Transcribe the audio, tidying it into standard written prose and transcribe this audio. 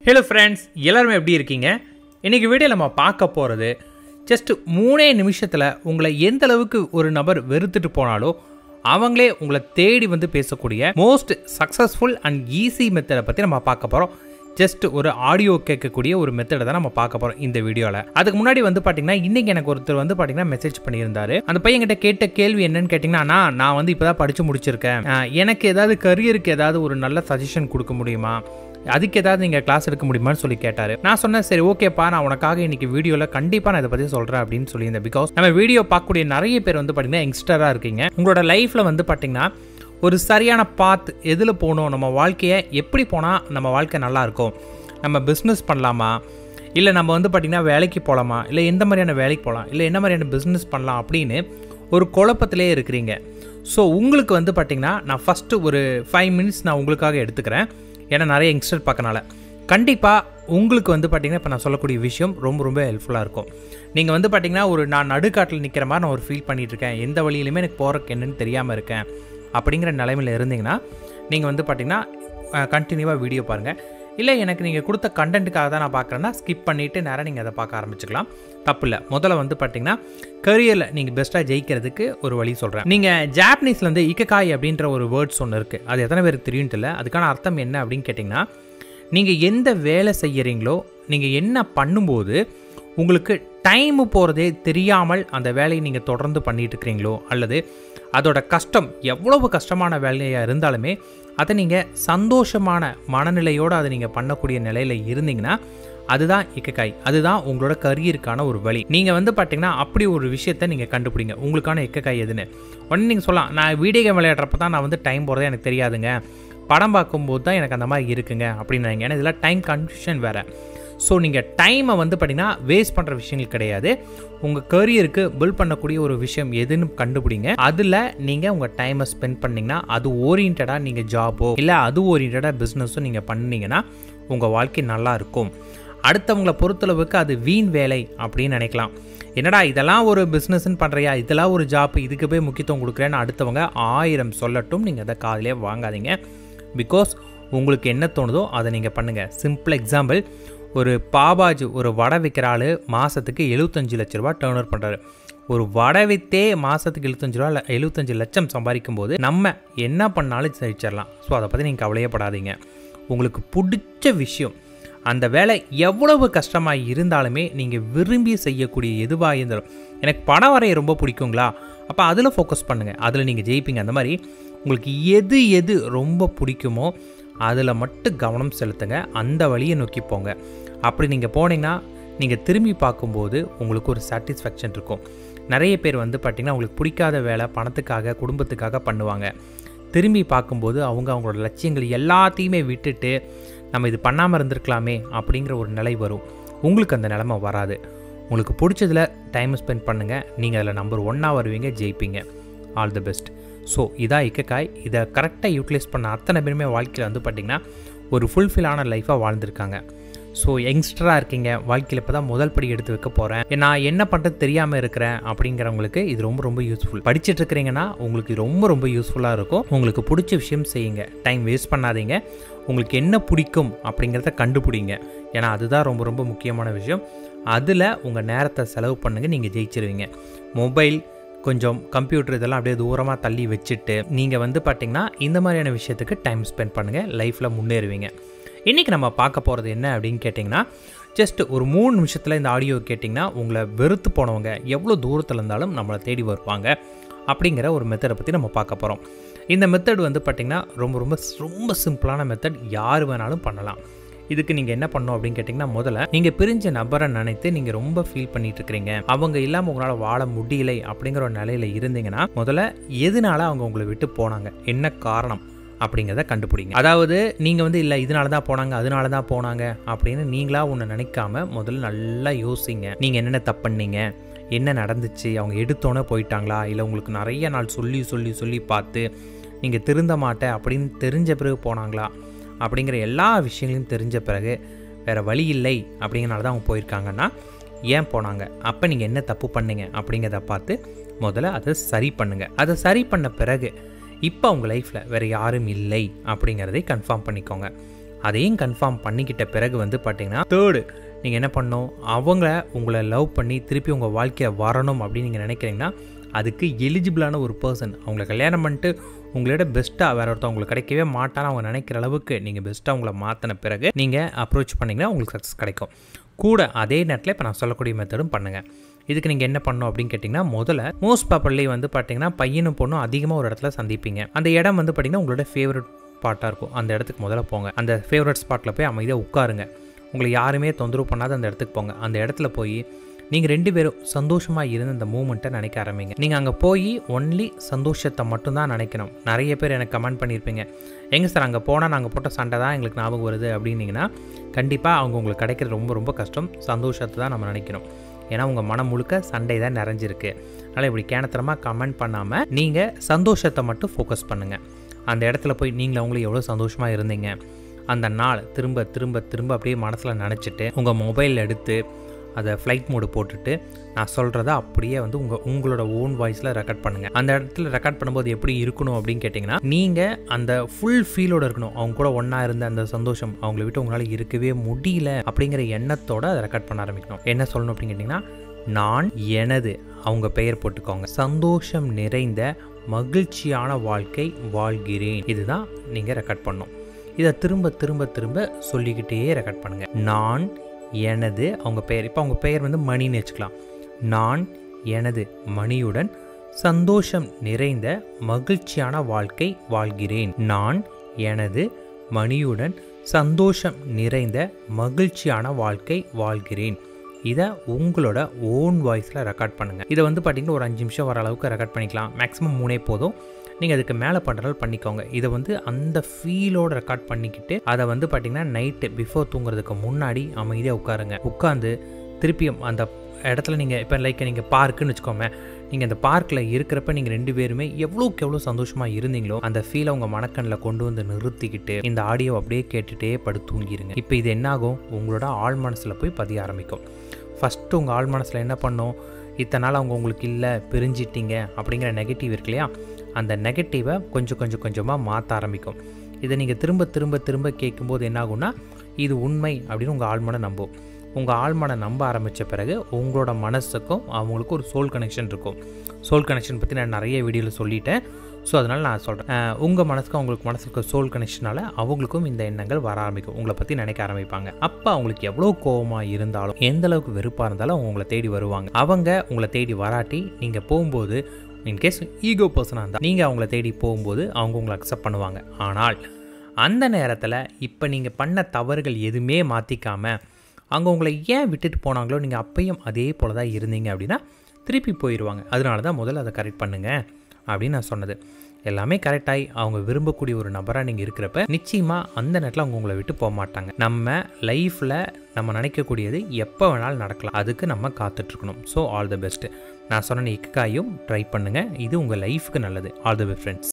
Hello friends, எல்லாருமே எப்படி இருக்கீங்க? இன்றைக்கி வீடியோ நம்ம பார்க்க போகிறது ஜஸ்ட் 3 நிமிஷத்தில் உங்களை எந்த அளவுக்கு ஒரு நபர் வெறுத்துட்டு போனாலோ அவங்களே உங்களை தேடி வந்து பேசக்கூடிய மோஸ்ட் சக்ஸஸ்ஃபுல் அண்ட் ஈஸி மெத்தடை பற்றி நம்ம பார்க்க போகிறோம். ஜஸ்ட் ஒரு ஆடியோ கேட்கக்கூடிய ஒரு மெத்தடை தான் நம்ம பார்க்க போகிறோம் இந்த வீடியோவில். அதுக்கு முன்னாடி வந்து பார்த்தீங்கன்னா இன்றைக்கி எனக்கு ஒருத்தர் வந்து பார்த்தீங்கன்னா மெசேஜ் பண்ணியிருந்தாரு. அந்த பையன்கிட்ட கேட்ட கேள்வி என்னன்னு கேட்டிங்கன்னா, நான் வந்து இப்போ தான் படித்து முடிச்சிருக்கேன், எனக்கு ஏதாவது கரியருக்கு ஏதாவது ஒரு நல்ல சஜஷன் கொடுக்க முடியுமா, அதுக்கு ஏதாவது நீங்கள் கிளாஸ் எடுக்க முடியுமான்னு சொல்லி கேட்டார். நான் சொன்னேன், சரி ஓகேப்பா, நான் உனக்காக இன்னைக்கு வீடியோவில் கண்டிப்பாக நான் இதை பற்றி சொல்கிறேன் அப்படின்னு சொல்லியிருந்தேன். பிகாஸ் நம்ம வீடியோ பார்க்கக்கூடிய நிறைய பேர் வந்து பார்த்தீங்கன்னா யங்ஸ்டராக இருக்கீங்க. உங்களோட லைஃப்பில் வந்து பார்த்தீங்கன்னா ஒரு சரியான பாத் எதில் போகணும், நம்ம வாழ்க்கையை எப்படி போனால் நம்ம வாழ்க்கை நல்லாயிருக்கும், நம்ம பிஸ்னஸ் பண்ணலாமா, இல்லை நம்ம வந்து பார்த்திங்கன்னா வேலைக்கு போகலாமா, இல்லை எந்த மாதிரியான வேலைக்கு போகலாம், இல்லை என்ன மாதிரியான பிஸ்னஸ் பண்ணலாம் அப்படின்னு ஒரு குழப்பத்திலே இருக்கிறீங்க. ஸோ உங்களுக்கு வந்து பார்த்திங்கன்னா நான் ஃபஸ்ட்டு ஒரு 5 மினிட்ஸ் நான் உங்களுக்காக எடுத்துக்கிறேன். ஏன்னா நிறைய யங்ஸ்டர் பார்க்கனால கண்டிப்பாக உங்களுக்கு வந்து பார்த்திங்கன்னா இப்போ நான் சொல்லக்கூடிய விஷயம் ரொம்ப ரொம்ப ஹெல்ப்ஃபுல்லாக இருக்கும். நீங்கள் வந்து பார்த்திங்கன்னா நான் நடுக்காட்டில் நிற்கிற மாதிரி நான் ஒரு ஃபீல் பண்ணிகிட்ருக்கேன், எந்த வழியிலுமே எனக்கு போகிறக்கு என்னன்னு தெரியாமல் இருக்கேன் அப்படிங்கிற நிலைமையில் இருந்தீங்கன்னா நீங்கள் வந்து பார்த்திங்கன்னா கண்டினியூவாக வீடியோ பாருங்கள். இல்லை எனக்கு நீங்கள் கொடுத்த கண்டென்ட்டுக்காக தான் நான் பார்க்குறேன்னா ஸ்கிப் பண்ணிவிட்டு நேராக நீங்கள் அதை பார்க்க ஆரம்பிச்சுக்கலாம், தப்பு இல்லை. முதல்ல வந்து பார்த்திங்கன்னா கரியரில் நீங்கள் பெஸ்ட்டாக ஜெயிக்கிறதுக்கு ஒரு வழி சொல்கிறேன். நீங்கள் ஜாப்பனீஸில் வந்து இக்ககாய் அப்படின்ற ஒரு வேர்ட்ஸ் ஒன்று இருக்குது, அது எத்தனை பேருக்கு தெரியும் தெரியல. அதுக்கான அர்த்தம் என்ன அப்படின்னு கேட்டிங்கன்னா, நீங்கள் எந்த வேலை செய்கிறீங்களோ, நீங்கள் என்ன பண்ணும்போது உங்களுக்கு டைமு போகிறதே தெரியாமல் அந்த வேலையை நீங்கள் தொடர்ந்து பண்ணிகிட்டு இருக்கிறீங்களோ, அல்லது அதோட கஷ்டம் எவ்வளவு கஷ்டமான வேலையாக இருந்தாலுமே அதை நீங்கள் சந்தோஷமான மனநிலையோடு அதை நீங்கள் பண்ணக்கூடிய நிலையில் இருந்தீங்கன்னா அதுதான் இக்ககாய், அதுதான் உங்களோட கரியருக்கான ஒரு வழி. நீங்கள் வந்து பார்த்தீங்கன்னா அப்படி ஒரு விஷயத்தை நீங்கள் கண்டுபிடிங்க, உங்களுக்கான இக்ககாய் எதுன்னு. உடனே நீங்கள் சொல்லலாம், நான் வீடியோ கேம் விளையாடுறப்ப தான் நான் வந்து டைம் போகிறதே எனக்கு தெரியாதுங்க, படம் பார்க்கும்போது தான் எனக்கு அந்த மாதிரி இருக்குங்க அப்படின்னு. ஏன்னா இதெல்லாம் டைம் கன்ஃபியூஷன் வேறு. ஸோ நீங்கள் டைமை வந்து பார்த்தீங்கன்னா வேஸ்ட் பண்ணுற விஷயங்கள் கிடையாது. உங்கள் கரியருக்கு பில்ட் பண்ணக்கூடிய ஒரு விஷயம் எதுன்னு கண்டுபிடிங்க, அதில் நீங்கள் உங்கள் டைமை ஸ்பெண்ட் பண்ணிங்கன்னா அது ஓரியன்டாக நீங்கள் ஜாபோ இல்லை அது ஓரியன்டாக பிஸ்னஸோ நீங்கள் பண்ணிங்கன்னா உங்கள் வாழ்க்கை நல்லாயிருக்கும். அடுத்தவங்களை பொறுத்தளவுக்கு அது வீண் வேலை அப்படின்னு நினைக்கலாம். என்னடா இதெல்லாம் ஒரு பிஸ்னஸ்ன்னு பண்ணுறியா, இதெல்லாம் ஒரு ஜாப், இதுக்கு போய் முக்கியத்துவம் கொடுக்குறேன்னு அடுத்தவங்க 1000 சொல்லட்டும், நீங்கள் அதை காதிலே வாங்காதீங்க. பிகாஸ் உங்களுக்கு என்ன தோணுதோ அதை நீங்கள் பண்ணுங்கள். சிம்பிள் எக்ஸாம்பிள், ஒரு பாபாஜி ஒரு வடை விற்கிற ஆள் மாதத்துக்கு 75 லட்ச ரூபா டேர்ன் ஓவர் பண்ணுறாரு. ஒரு வடை விற்றே மாதத்துக்கு 75 லட்சம் சம்பாதிக்கும் போது நம்ம என்ன பண்ணாலும் ஜெயிச்சிடலாம். ஸோ அதை பற்றி நீங்கள் கவலையப்படாதீங்க. உங்களுக்கு பிடிச்ச விஷயம், அந்த வேலை எவ்வளவு கஷ்டமாக இருந்தாலுமே நீங்கள் விரும்பி செய்யக்கூடிய எதுவாக இருந்தாலும், எனக்கு படம் வரைய ரொம்ப பிடிக்குங்களா, அப்போ அதில் ஃபோக்கஸ் பண்ணுங்கள், அதில் நீங்கள் ஜெயிப்பீங்க. அந்த மாதிரி உங்களுக்கு எது ரொம்ப பிடிக்குமோ அதில் மட்டும் கவனம் செலுத்துங்க, அந்த வழியை நோக்கி போங்க. அப்படி நீங்கள் போனீங்கன்னா நீங்கள் திரும்பி பார்க்கும்போது உங்களுக்கு ஒரு சாட்டிஸ்ஃபேக்ஷன் இருக்கும். நிறைய பேர் வந்து பார்த்திங்கன்னா அவங்களுக்கு பிடிக்காத வேலை பணத்துக்காக குடும்பத்துக்காக பண்ணுவாங்க. திரும்பி பார்க்கும்போது அவங்களோட லட்சியங்கள் எல்லாத்தையுமே விட்டுட்டு நம்ம இது பண்ணாமல் இருந்திருக்கலாமே அப்படிங்கிற ஒரு நிலை வரும். உங்களுக்கு அந்த நிலைமை வராது. உங்களுக்கு பிடிச்சதில் டைம் ஸ்பெண்ட் பண்ணுங்கள், நீங்கள் அதில் நம்பர் 1 வருவீங்க, ஜெயிப்பீங்க. All the best. ஸோ இதான் இக்ககாய். இதை கரெக்டாக யூட்டிலைஸ் பண்ண அத்தனை பேருமே வாழ்க்கையில் வந்து பார்த்திங்கன்னா ஒரு ஃபுல்ஃபில்லான லைஃபாக வாழ்ந்துருக்காங்க. ஸோ யங்ஸ்டராக இருக்கீங்க, வாழ்க்கையில் இப்போ தான் முதல் படி எடுத்து வைக்க போகிறேன், நான் என்ன பண்ணுறது தெரியாமல் இருக்கிறேன் அப்படிங்கிறவங்களுக்கு இது ரொம்ப யூஸ்ஃபுல். படிச்சுட்டு இருக்கிறீங்கன்னா உங்களுக்கு ரொம்ப யூஸ்ஃபுல்லாக இருக்கும். உங்களுக்கு பிடிச்ச விஷயம் செய்யுங்க, டைம் வேஸ்ட் பண்ணாதீங்க. உங்களுக்கு என்ன பிடிக்கும் அப்படிங்கிறத கண்டுபிடிங்க, ஏன்னா அதுதான் ரொம்ப முக்கியமான விஷயம். அதில் உங்கள் நேரத்தை செலவு பண்ணுங்கள், நீங்கள் ஜெயிச்சிருவீங்க. மொபைல், கொஞ்சம் கம்ப்யூட்டர் இதெல்லாம் அப்படியே தூரமாக தள்ளி வச்சுட்டு நீங்கள் வந்து பார்த்திங்கன்னா இந்த மாதிரியான விஷயத்துக்கு டைம் ஸ்பெண்ட் பண்ணுங்கள், லைஃப்பில் முன்னேறுவீங்க. இன்றைக்கி நம்ம பார்க்க போகிறது என்ன அப்படின்னு கேட்டிங்கன்னா, ஜஸ்ட் ஒரு 3 நிமிஷத்தில் இந்த ஆடியோ கேட்டிங்கன்னா உங்களை வெறுத்து போனவங்க எவ்வளோ தூரத்தில் இருந்தாலும் நம்மளை தேடி வருவாங்க அப்படிங்கிற ஒரு மெத்தடை பற்றி நம்ம பார்க்க போகிறோம். இந்த மெத்தட் வந்து பார்த்திங்கன்னா ரொம்ப சிம்பிளான மெத்தட், யார் வேணாலும் பண்ணலாம். இதுக்கு நீங்கள் என்ன பண்ணணும் அப்படின்னு கேட்டிங்கன்னா, முதல்ல நீங்கள் பிரிஞ்ச நபரை நினைத்து நீங்கள் ரொம்ப ஃபீல் பண்ணிட்டு இருக்கிறீங்க, அவங்க இல்லாமல் உங்களால் வாழ முடியலை அப்படிங்கிற ஒரு நிலையில் இருந்தீங்கன்னா முதல்ல எதனால அவங்க உங்களை விட்டு போனாங்க, என்ன காரணம் அப்படிங்கிறத கண்டுபிடிங்க. அதாவது நீங்கள் வந்து இல்லை இதனால தான் போனாங்க அதனால தான் போனாங்க அப்படின்னு நீங்களா ஒன்று நினைக்காம முதல்ல நல்லா யோசிங்க. நீங்கள் என்னென்ன தப்பு பண்ணீங்க, என்ன நடந்துச்சு, அவங்க எடுத்தோன்னே போயிட்டாங்களா, இல்லை உங்களுக்கு நிறைய நாள் சொல்லி பார்த்து நீங்கள் திருந்த மாட்டேன் அப்படின்னு தெரிஞ்ச பிறகு போனாங்களா அப்படிங்கிற எல்லா விஷயங்களையும் தெரிஞ்ச பிறகு வேறு வழி இல்லை அப்படிங்கிறனால தான் அவங்க போயிருக்காங்கன்னா ஏன் போனாங்க, அப்போ நீங்கள் என்ன தப்பு பண்ணீங்க அப்படிங்கிறத பார்த்து முதல்ல அதை சரி பண்ணுங்கள். அதை சரி பண்ண பிறகு இப்போ உங்கள் லைஃப்பில் வேறு யாரும் இல்லை அப்படிங்கிறதை கன்ஃபார்ம் பண்ணிக்கோங்க. அதையும் கன்ஃபார்ம் பண்ணிக்கிட்ட பிறகு வந்து பார்த்தீங்கன்னா தேர்டு நீங்கள் என்ன பண்ணணும், உங்களை லவ் பண்ணி திருப்பி உங்கள் வாழ்க்கையை வரணும் அப்படின்னு நீங்கள் நினைக்கிறீங்கன்னா அதுக்கு எலிஜிபிளான ஒரு பர்சன், அவங்கள கல்யாணம் பண்ணிட்டு உங்களோட பெஸ்ட்டாக வேறு ஒருத்தர் உங்களுக்கு கிடைக்கவே மாட்டான்னு அவங்க நினைக்கிற அளவுக்கு நீங்கள் பெஸ்ட்டாக உங்களை மாற்றின பிறகு நீங்கள் அப்ரோச் பண்ணிங்கன்னா உங்களுக்கு சக்ஸஸ் கிடைக்கும். கூட அதே நேரத்தில் இப்போ நான் சொல்லக்கூடிய மெத்தடும் பண்ணுங்கள். இதுக்கு நீங்கள் என்ன பண்ணணும் அப்படின்னு கேட்டிங்கன்னா, முதல்ல மோஸ்ட் ப்ராபர்லி வந்து பார்த்தீங்கன்னா பையனும் பொண்ணும் அதிகமாக ஒரு இடத்துல சந்திப்பீங்க. அந்த இடம் வந்து பார்த்தீங்கன்னா உங்களோட ஃபேவரட் ஸ்பாட்டாக இருக்கும். அந்த இடத்துக்கு முதல்ல போங்க. அந்த ஃபேவரட் ஸ்பாட்டில் போய் அமைதியாக உட்காருங்க. உங்களை யாருமே தொந்தரவு பண்ணாத அந்த இடத்துக்கு போங்க. அந்த இடத்துல போய் நீங்கள் 2 பேரும் சந்தோஷமாக இருந்த அந்த மூமெண்ட்டை நினைக்க ஆரம்பிங்க. நீங்கள் அங்கே போய் ஒன்லி சந்தோஷத்தை மட்டும்தான் நினைக்கணும். நிறைய பேர் எனக்கு கமெண்ட் பண்ணியிருப்பீங்க, எங்கே சார் அங்கே போனால் நாங்கள் போட்ட சண்டை தான் எங்களுக்கு ஞாபகம் வருது அப்படின்னீங்கன்னா, கண்டிப்பாக அவங்க உங்களுக்கு கிடைக்கிறது ரொம்ப ரொம்ப கஷ்டம். சந்தோஷத்தை தான் நம்ம நினைக்கணும். ஏன்னா உங்கள் மனம் முழுக்க சண்டை தான் நிறைஞ்சிருக்கு. அதனால் இப்படி கேனத்தனமாக கமெண்ட் பண்ணாமல் நீங்கள் சந்தோஷத்தை மட்டும் ஃபோக்கஸ் பண்ணுங்கள். அந்த இடத்துல போய் நீங்கள் அவங்களுக்கு எவ்வளோ சந்தோஷமாக இருந்தீங்க அந்த நாள் திரும்ப திரும்ப திரும்ப அப்படியே மனசில் நினச்சிட்டு உங்கள் மொபைல் எடுத்து அதை ஃப்ளைட் மோடு போட்டுட்டு நான் சொல்கிறத அப்படியே வந்து உங்களோட ஓன் வாய்ஸில் ரெக்கார்ட் பண்ணுங்கள். அந்த இடத்துல ரெக்கார்ட் பண்ணும்போது எப்படி இருக்கணும் அப்படின்னு கேட்டிங்கன்னா, நீங்கள் அந்த ஃபுல் ஃபீலோடு இருக்கணும். அவங்க கூட ஒன்றா இருந்த அந்த சந்தோஷம் அவங்கள விட்டு உங்களால் இருக்கவே முடியல அப்படிங்கிற எண்ணத்தோடு அதை ரெக்கார்ட் பண்ண ஆரம்பிக்கணும். என்ன சொல்லணும் அப்படின்னு கேட்டிங்கன்னா, நான் எனது அவங்க பெயர் போட்டுக்கோங்க, சந்தோஷம் நிறைந்த மகிழ்ச்சியான வாழ்க்கை வாழ்கிறேன். இதுதான் நீங்கள் ரெக்கார்ட் பண்ணணும். இதை திரும்ப திரும்ப திரும்ப சொல்லிக்கிட்டே ரெக்கார்ட் பண்ணுங்கள். நான் எனது அவங்க பெயர், இப்போ அவங்க பெயர் வந்து மணின்னு வச்சுக்கலாம். நான் எனது மணியுடன் சந்தோஷம் நிறைந்த மகிழ்ச்சியான வாழ்க்கை வாழ்கிறேன். நான் எனது மணியுடன் சந்தோஷம் நிறைந்த மகிழ்ச்சியான வாழ்க்கை வாழ்கிறேன். இதை உங்களோட ஓன் வாய்ஸில் ரெக்கார்ட் பண்ணுங்கள். இதை வந்து பார்த்திங்கன்னா ஒரு 5 நிமிஷம் வர அளவுக்கு ரெக்கார்ட் பண்ணிக்கலாம். மேக்ஸிமம் 3 போதும். நீங்கள் அதுக்கு மேலே பண்ணுறதால பண்ணிக்கோங்க. இதை வந்து அந்த ஃபீலோடு ரெக்கார்ட் பண்ணிக்கிட்டு அதை வந்து பார்த்திங்கன்னா நைட்டு பிஃபோர் தூங்குறதுக்கு முன்னாடி அமைதியாக உட்காந்து திருப்பியும் அந்த இடத்துல நீங்கள் இப்போ நீங்கள் பார்க்குன்னு வச்சுக்கோங்க. நீங்கள் அந்த பார்க்கில் இருக்கிறப்ப நீங்கள் 2 பேருமே எவ்வளோக்கு எவ்வளோ சந்தோஷமாக இருந்தீங்களோ அந்த ஃபீலை உங்கள் மனக்கண்ணில் கொண்டு வந்து நிறுத்திக்கிட்டு இந்த ஆடியோ அப்படியே கேட்டுகிட்டே படுத்து தூங்கிடுங்க. இப்போ இது என்னாகும், உங்களோட ஆழ் மனசில் போய் பதிய ஆரம்பிக்கும். ஃபஸ்ட்டு உங்கள் ஆழ் மனசில் என்ன பண்ணும், இத்தனை நாள் அவங்க உங்களுக்கு இல்லை பிரிஞ்சிட்டிங்க அப்படிங்கிற நெகட்டிவ் இருக்கு இல்லையா, அந்த நெகட்டிவை கொஞ்சமாக மாற்ற ஆரம்பிக்கும். இதை நீங்கள் திரும்ப திரும்ப திரும்ப கேட்கும்போது என்னாகும்னா, இது உண்மை அப்படின்னு உங்கள் ஆழ்மனை நம்பும். உங்கள் ஆழ்மனை நம்ப ஆரம்பித்த பிறகு உங்களோட மனசுக்கும் அவங்களுக்கும் ஒரு சோல் கனெக்ஷன் இருக்கும். சோல் கனெக்ஷன் பற்றி நான் நிறைய வீடியோவில் சொல்லிட்டேன். ஸோ அதனால் நான் சொல்கிறேன், உங்கள் மனசுக்கும் அவங்களுக்கு மனசுக்கு சோல் கனெக்ஷனால் அவங்களுக்கும் இந்த எண்ணங்கள் வர ஆரம்பிக்கும். உங்களை பற்றி நினைக்க ஆரம்பிப்பாங்க. அப்போ அவங்களுக்கு எவ்வளோ கோபமாக இருந்தாலும் எந்த அளவுக்கு வெறுப்பாக இருந்தாலும் அவங்க உங்களை தேடி வருவாங்க. அவங்க உங்களை தேடி வராட்டி நீங்கள் போகும்போது இன்கேஸ் ஈகோ பர்சனாக இருந்தால் நீங்கள் அவங்கள தேடி போகும்போது அவங்க உங்களை அக்செப்ட் பண்ணுவாங்க. ஆனால் அந்த நேரத்தில் இப்போ நீங்கள் பண்ண தவறுகள் எதுவுமே மாற்றிக்காமல் அவங்க உங்களை ஏன் விட்டுட்டு போனாங்களோ நீங்கள் அப்பையும் அதே போல் தான் இருந்தீங்க அப்படின்னா திருப்பி போயிடுவாங்க. அதனால தான் முதல்ல அதை கரெக்ட் பண்ணுங்கள் அப்படின்னு நான் சொன்னது. எல்லாமே கரெக்டாகி அவங்க விரும்பக்கூடிய ஒரு நபராக நீங்கள் இருக்கிறப்ப நிச்சயமாக அந்த நேரத்தில் அவங்க உங்களை விட்டு போக மாட்டாங்க. நம்ம லைஃப்பில் நம்ம நினைக்கக்கூடியது எப்போ வேணாலும் நடக்கலாம். அதுக்கு நம்ம காத்துட்ருக்கணும். So all the best. நான் சொன்ன இக்காயும் ட்ரை பண்ணுங்கள். இது உங்கள் லைஃபுக்கு நல்லது. All the best friends.